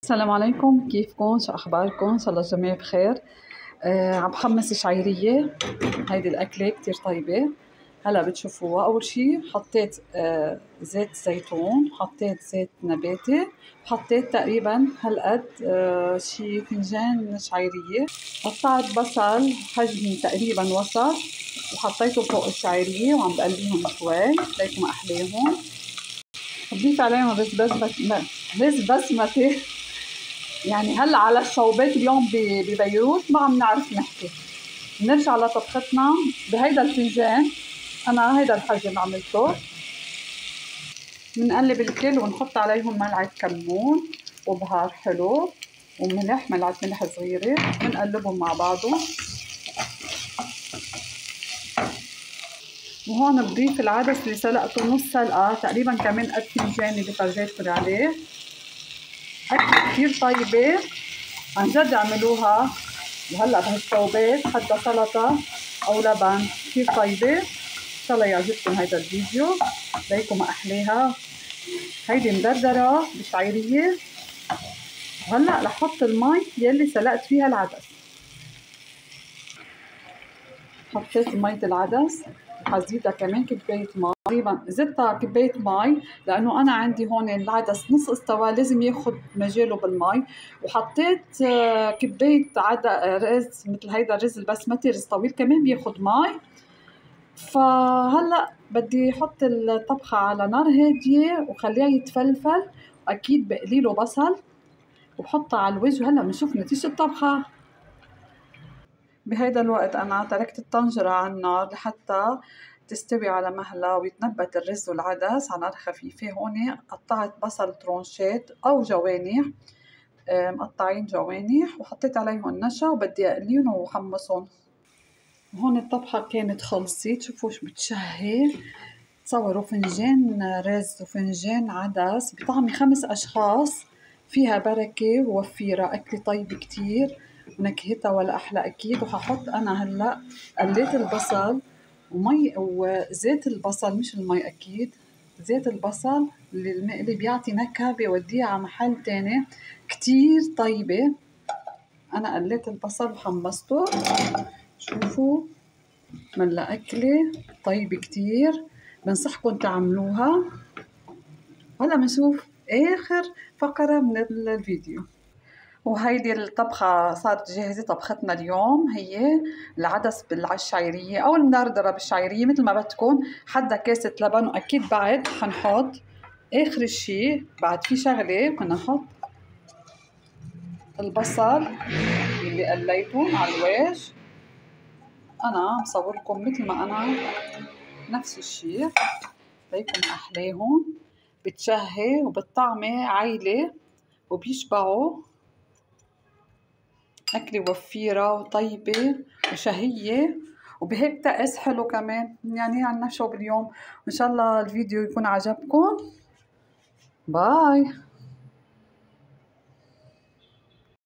السلام عليكم، كيفكم؟ شو اخباركم؟ ان شاء الله الجميع بخير. عم بحمص شعيريه. هيدي الاكله كتير طيبه. هلا بتشوفوها. اول شي حطيت زيت زيتون، حطيت زيت نباتي، حطيت تقريبا هالقد شي فنجان شعيريه. قطعت بصل حجم تقريبا وسط وحطيته فوق الشعيريه وعم بقليهم شوي ليكم احليهم. بضيف عليهم رز بسمتي. يعني هلا على الصوبات اليوم ببيروت ما عم نعرف نحكي. بنرجع لطبختنا بهيدا الفنجان. انا هيدا الحجم عملته. بنقلب الكل ونحط عليهم ملعقه كمون وبهار حلو وملح، ملعقه ملح صغيره، بنقلبهم مع بعضهم. وهون بضيف العدس اللي سلقته نص سلقه تقريبا كمان قد فنجان اللي فرجيتكم عليه. أكلة كتير طيبة عن جد اعملوها وهلا بهالصوبات حتى سلطه او لبن كثير طيبه. ان شاء الله يعجبكم هيدا الفيديو. ليكم احليها. هيدي مدردره بشعيريه. وهلا رح احط المي يلي سلقت فيها العدس. حطيت مية العدس، حزيدها كمان كباية مي، تقريبا زدتها كباية مي لأنه أنا عندي هون العدس نص استوى لازم ياخد مجاله بالمي. وحطيت كباية رز مثل هيدا الرز البسمتي، رز طويل كمان بياخد مي. فهلا بدي احط الطبخة على نار هادية وخليها يتفلفل، وأكيد بقليله بصل وبحطها على الوجه. وهلا بنشوف نتيجة الطبخة. بهيدا الوقت أنا تركت الطنجرة على النار لحتى تستوي على مهلها ويتنبت الرز والعدس على نار خفيفة. هون قطعت بصل ترونشات أو جوانح، مقطعين جوانح، وحطيت عليهم نشا وبدي أقليهم وحمصهم. هون الطبخة كانت خلصت. شوفوا شو بتشهي. تصوروا فنجان رز وفنجان عدس بطعم 5 أشخاص. فيها بركة ووفيرة. أكلة طيبة كتير ونكهتها ولا أحلى أكيد. وححط أنا هلأ قليت البصل ومي وزيت البصل، مش المي أكيد، زيت البصل اللي المقلي بيعطي نكهة بيوديها على محل تاني كتير طيبة. أنا قليت البصل وحمصته. شوفوا ملا أكلة طيبة كتير، بنصحكم تعملوها. هلا بنشوف آخر فقرة من الفيديو. وهيدي الطبخة صارت جاهزة. طبختنا اليوم هي العدس بالشعيرية أو المدردرة بالشعيرية مثل ما بدكم. حدا كاسة لبن، وأكيد بعد حنحط آخر الشي بعد في شغلة بدنا نحط البصل اللي قليته على الوجه. أنا مصوركم مثل ما أنا نفس الشي. ليكم أحلاهم. بتشهي وبالطعمة عايلة وبيشبعوا. أكلة وفيرة وطيبة وشهية وبهيك طقس حلو كمان. يعني عنا شو باليوم. وإن شاء الله الفيديو يكون عجبكم. باي.